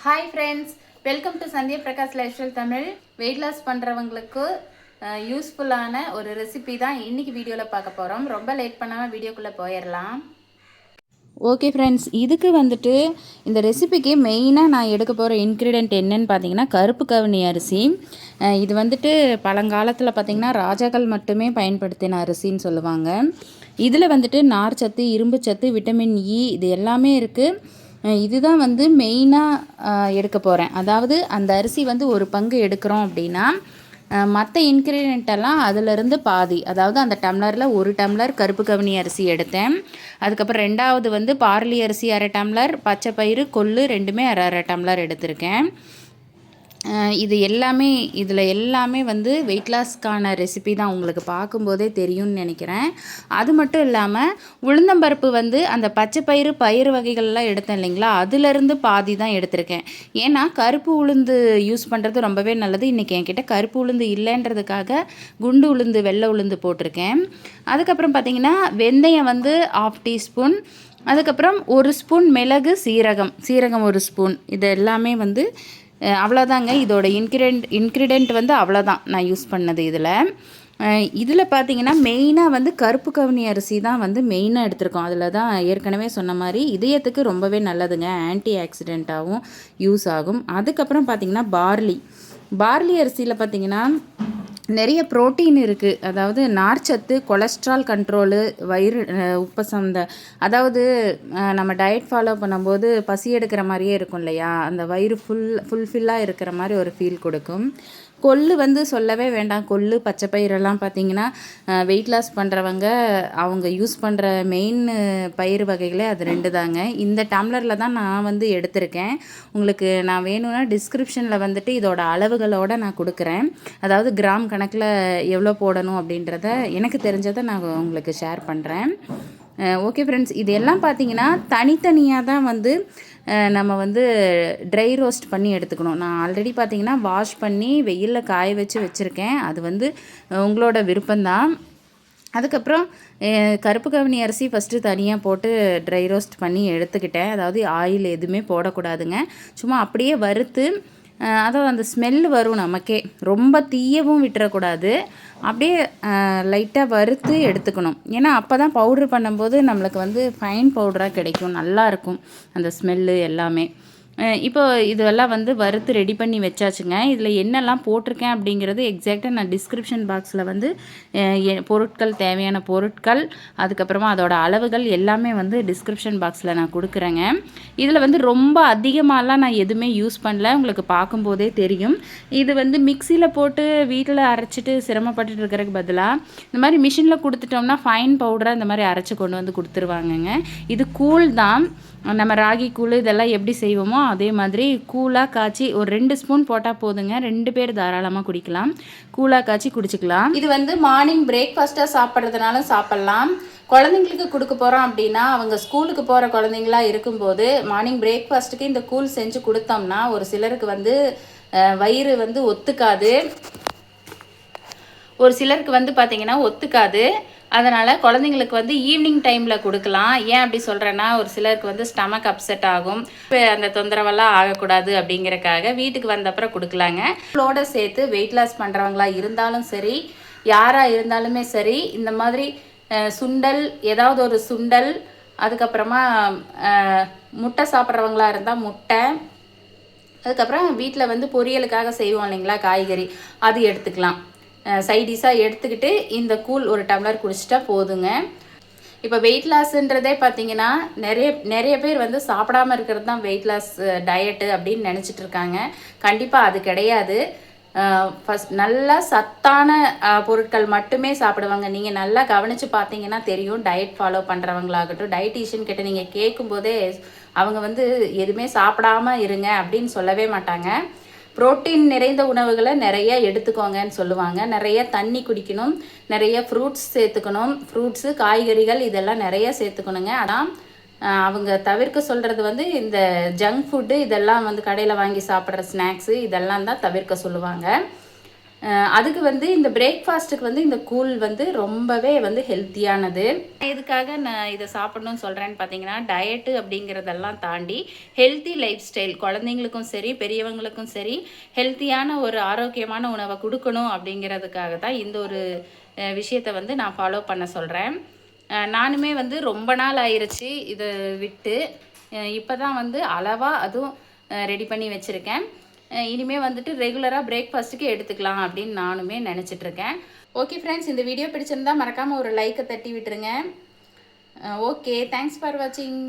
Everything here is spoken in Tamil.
Hi friends, welcome to Sandhya Prakash lifestyle Tamil. Weight loss பண்ணுறவங்களுக்கு யூஸ்ஃபுல்லான ஒரு ரெசிபி தான் இன்றைக்கி வீடியோவில் பார்க்க போகிறோம். ரொம்ப லேட் பண்ணாமல் வீடியோக்குள்ளே போயிடலாம். ஓகே ஃப்ரெண்ட்ஸ், இதுக்கு வந்துட்டு இந்த ரெசிபிக்கு மெயினாக நான் எடுக்க போகிற இன்க்ரீடியன்ட் என்னன்னு பார்த்தீங்கன்னா கருப்பு கவுனி அரிசி. இது வந்துட்டு பழங்காலத்தில் பார்த்திங்கன்னா ராஜாக்கள் மட்டுமே பயன்படுத்தின அரிசின்னு சொல்லுவாங்க. இதில் வந்துட்டு நார்ச்சத்து, இரும்பு சத்து, விட்டமின் இ இது எல்லாமே இருக்குது. இதுதான் வந்து மெயினாக எடுக்க போகிறேன். அதாவது அந்த அரிசி வந்து ஒரு பங்கு எடுக்கிறோம் அப்படின்னா மற்ற இன்க்ரீடியண்ட்டெல்லாம் அதிலிருந்து பாதி, அதாவது அந்த டம்ளரில் ஒரு டம்ளர் கருப்பு கவுனி அரிசி எடுத்தேன். அதுக்கப்புறம் ரெண்டாவது வந்து பார்லி அரிசி அரை டம்ளர், பச்சை பயிறு, கொள்ளு ரெண்டுமே அரை அரை டம்ளர் எடுத்திருக்கேன். இது எல்லாமே எல்லாமே வந்து வெயிட் லாஸ்க்கான ரெசிபி தான், உங்களுக்கு பார்க்கும்போதே தெரியும்னு நினைக்கிறேன். அது மட்டும் இல்லாமல் உளுந்தம்பருப்பு வந்து அந்த பச்சை பயிறு வகைகள்லாம் எடுத்தேன் இல்லைங்களா, அதிலிருந்து பாதி தான் எடுத்திருக்கேன். ஏன்னா கருப்பு உளுந்து யூஸ் பண்ணுறது ரொம்பவே நல்லது. இன்றைக்கி என்கிட்ட கருப்பு உளுந்து இல்லைன்றதுக்காக குண்டு உளுந்து, வெள்ளை உளுந்து போட்டிருக்கேன். அதுக்கப்புறம் பார்த்திங்கன்னா வெந்தயம் வந்து 1/2 டீஸ்பூன், அதுக்கப்புறம் 1 ஸ்பூன் மிளகு, சீரகம் 1 ஸ்பூன். இது எல்லாமே வந்து அவ்வளோதாங்க. இதோட இன்க்ரீடியண்ட் வந்து அவ்வளோதான் நான் யூஸ் பண்ணது. இதில் பார்த்தீங்கன்னா மெயினாக வந்து கருப்பு கவுனி அரிசி தான் வந்து மெயினாக எடுத்திருக்கோம். அதில் தான் ஏற்கனவே சொன்ன மாதிரி இதயத்துக்கு ரொம்பவே நல்லதுங்க, ஆன்டி ஆக்சிடெண்ட்டாகவும் யூஸ் ஆகும். அதுக்கப்புறம் பார்த்திங்கன்னா பார்லி அரிசியில் பார்த்திங்கன்னா நிறைய ப்ரோட்டீன் இருக்குது. அதாவது நார்ச்சத்து, கொலஸ்ட்ரால் கண்ட்ரோலு, வயிறு உப்பசந்த, அதாவது நம்ம டயட் ஃபாலோ பண்ணும்போது பசி எடுக்கிற மாதிரியே இருக்கும் இல்லையா, அந்த வயிறு ஃபுல்ஃபில்லாக இருக்கிற மாதிரி ஒரு ஃபீல் கொடுக்கும். கொள்ளு வந்து சொல்லவே வேண்டாம். கொள்ளு, பச்சை பயிரெல்லாம் பார்த்திங்கன்னா வெயிட் லாஸ் பண்ணுறவங்க அவங்க யூஸ் பண்ணுற மெயின் பயிர் வகைகளே அது 2 தாங்க. இந்த டம்ளரில் தான் நான் வந்து எடுத்திருக்கேன். உங்களுக்கு நான் வேணும்னா டிஸ்கிரிப்ஷனில் வந்துட்டு இதோட அளவுகளோடு நான் கொடுக்குறேன். அதாவது கிராம் கணக்கில் எவ்வளோ போடணும் அப்படின்றத எனக்கு தெரிஞ்சதை நான் உங்களுக்கு ஷேர் பண்ணுறேன். ஓகே ஃப்ரெண்ட்ஸ், இது எல்லாம் பார்த்திங்கன்னா தனித்தனியாக தான் வந்து நம்ம வந்து ட்ரை ரோஸ்ட் பண்ணி எடுத்துக்கணும். நான் ஆல்ரெடி பார்த்திங்கன்னா வாஷ் பண்ணி வெயிலில் காய வச்சுருக்கேன். அது வந்து உங்களோட விருப்பம்தான். அதுக்கப்புறம் கருப்பு கவுனி அரிசி ஃபஸ்ட்டு தனியாக போட்டு ட்ரை ரோஸ்ட் பண்ணி எடுத்துக்கிட்டேன். அதாவது ஆயில் எதுவுமே போடக்கூடாதுங்க, சும்மா அப்படியே வறுத்து, அதாவது அந்த ஸ்மெல்லு வரும் நமக்கே, ரொம்ப தீயவும் விட்டுறக்கூடாது, அப்படியே லைட்டாக வறுத்து எடுத்துக்கணும். ஏன்னா அப்போ தான் பவுட்ரு பண்ணும்போது நம்மளுக்கு வந்து ஃபைன் பவுடராக கிடைக்கும், நல்லாயிருக்கும் அந்த ஸ்மெல்லு எல்லாமே. இப்போ இதெல்லாம் வந்து வறுத்து ரெடி பண்ணி வச்சாச்சுங்க. இதில் என்னெல்லாம் போட்டிருக்கேன் அப்படிங்கிறது எக்ஸாக்டாக நான் டிஸ்கிரிப்ஷன் பாக்ஸில் வந்து பொருட்கள், தேவையான பொருட்கள், அதுக்கப்புறமா அதோட அளவுகள் எல்லாமே வந்து டிஸ்கிரிப்ஷன் பாக்ஸில் நான் கொடுக்குறேங்க. இதில் வந்து ரொம்ப அதிகமாகலாம் நான் எதுவுமே யூஸ் பண்ணல, உங்களுக்கு பார்க்கும்போதே தெரியும். இது வந்து மிக்சியில் போட்டு வீட்டில் அரைச்சிட்டு சிரமப்பட்டுட்டு இருக்கிறதுக்கு பதிலாக இந்த மாதிரி மிஷினில் கொடுத்துட்டோம்னா ஃபைன் பவுடராக இந்த மாதிரி அரைச்சி கொண்டு வந்து கொடுத்துருவாங்கங்க. இது கூழ் தான், நம்ம ராகி கூழ் இதெல்லாம் எப்படி செய்வோமோ அதே மாதிரி கூழாக காய்ச்சி ஒரு 2 ஸ்பூன் போட்டால் போதுங்க. 2 பேர் தாராளமாக குடிக்கலாம், கூழாக காய்ச்சி குடிச்சிக்கலாம். இது வந்து மார்னிங் பிரேக்ஃபாஸ்ட்டாக சாப்பிட்றதுனாலும் சாப்பிட்லாம். குழந்தைங்களுக்கு கொடுக்க போகிறோம் அப்படின்னா, அவங்க ஸ்கூலுக்கு போகிற குழந்தைங்களா இருக்கும்போது மார்னிங் பிரேக்ஃபாஸ்ட்டுக்கு இந்த கூழ் செஞ்சு கொடுத்தோம்னா ஒரு சிலருக்கு வந்து வயிறு வந்து ஒத்துக்காது, ஒரு சிலருக்கு வந்து பார்த்திங்கன்னா ஒத்துக்காது. அதனால் குழந்தைங்களுக்கு வந்து ஈவினிங் டைமில் கொடுக்கலாம். ஏன் அப்படி சொல்கிறேன்னா, ஒரு சிலருக்கு வந்து ஸ்டமக் அப்செட் ஆகும், அந்த தொந்தரவெல்லாம் ஆகக்கூடாது அப்படிங்கிறக்காக வீட்டுக்கு வந்தப்புறம் கொடுக்கலாங்க. இதோட சேர்த்து வெயிட் லாஸ் பண்ணுறவங்களா இருந்தாலும் சரி, யாராக இருந்தாலுமே சரி, இந்த மாதிரி சுண்டல், ஏதாவது ஒரு சுண்டல், அதுக்கப்புறமா முட்டை சாப்பிட்றவங்களா இருந்தால் முட்டை, அதுக்கப்புறம் வீட்டில் வந்து பொரியலுக்காக செய்வோம் இல்லைங்களா காய்கறி, அது எடுத்துக்கலாம். சைடிஷாக எடுத்துக்கிட்டு இந்த கூழ் ஒரு டம்ளர் குடிச்சிட்டா போதுங்க. இப்போ வெயிட் லாஸ்ன்றதே பார்த்திங்கன்னா நிறைய பேர் வந்து சாப்பிடாமல் இருக்கிறது தான் வெயிட் லாஸ் டயட்டு அப்படின்னு நினச்சிட்டு இருக்காங்க. கண்டிப்பாக அது கிடையாது. ஃபஸ்ட் நல்லா சத்தான பொருட்கள் மட்டுமே சாப்பிடுவாங்க. நீங்கள் நல்லா கவனித்து பார்த்தீங்கன்னா தெரியும். டயட் ஃபாலோ பண்ணுறவங்களாகட்டும், டயட்டீஷியன் கிட்ட நீங்கள் கேட்கும்போதே அவங்க வந்து எதுவுமே சாப்பிடாமல் இருங்க அப்படின்னு சொல்லவே மாட்டாங்க. புரோட்டீன் நிறைந்த உணவுகளை நிறைய எடுத்துக்கோங்கன்னு சொல்லுவாங்க. நிறைய தண்ணி குடிக்கணும், நிறைய ஃப்ரூட்ஸ் சேர்த்துக்கணும், ஃப்ரூட்ஸு, காய்கறிகள் இதெல்லாம் நிறைய சேர்த்துக்கணுங்க. அதான் அவங்க தவிர்க்க சொல்கிறது வந்து இந்த ஜங்க் ஃபுட்டு, இதெல்லாம் வந்து கடையில் வாங்கி சாப்பிட்ற ஸ்நாக்ஸு இதெல்லாம் தான் தவிர்க்க சொல்லுவாங்க. அதுக்கு வந்து இந்த பிரேக்ஃபாஸ்ட்டுக்கு வந்து இந்த கூழ் வந்து ரொம்பவே வந்து ஹெல்த்தியானது. இதுக்காக நான் இதை சாப்பிடணும்னு சொல்கிறேன்னு பார்த்தீங்கன்னா, டயட்டு அப்படிங்கிறதெல்லாம் தாண்டி ஹெல்த்தி லைஃப் ஸ்டைல் குழந்தைங்களுக்கும் சரி பெரியவங்களுக்கும் சரி ஹெல்த்தியான ஒரு ஆரோக்கியமான உணவை கொடுக்கணும் அப்படிங்கிறதுக்காக தான் இந்த ஒரு விஷயத்தை வந்து நான் ஃபாலோ பண்ண சொல்கிறேன். நானுமே வந்து ரொம்ப நாள் ஆயிடுச்சு இதை விட்டு. இப்போ தான் வந்து அளவாக அதுவும் ரெடி பண்ணி வச்சுருக்கேன். இனிமேல் வந்துட்டு ரெகுலராக பிரேக்ஃபாஸ்ட்டுக்கு எடுத்துக்கலாம் அப்படின்னு நானுமே நினச்சிட்ருக்கேன். ஓகே ஃப்ரெண்ட்ஸ், இந்த வீடியோ பிடிச்சிருந்தால் மறக்காமல் ஒரு லைக்கை தட்டி விட்டுருங்க. ஓகே, தேங்க்ஸ் ஃபார் வாட்சிங்.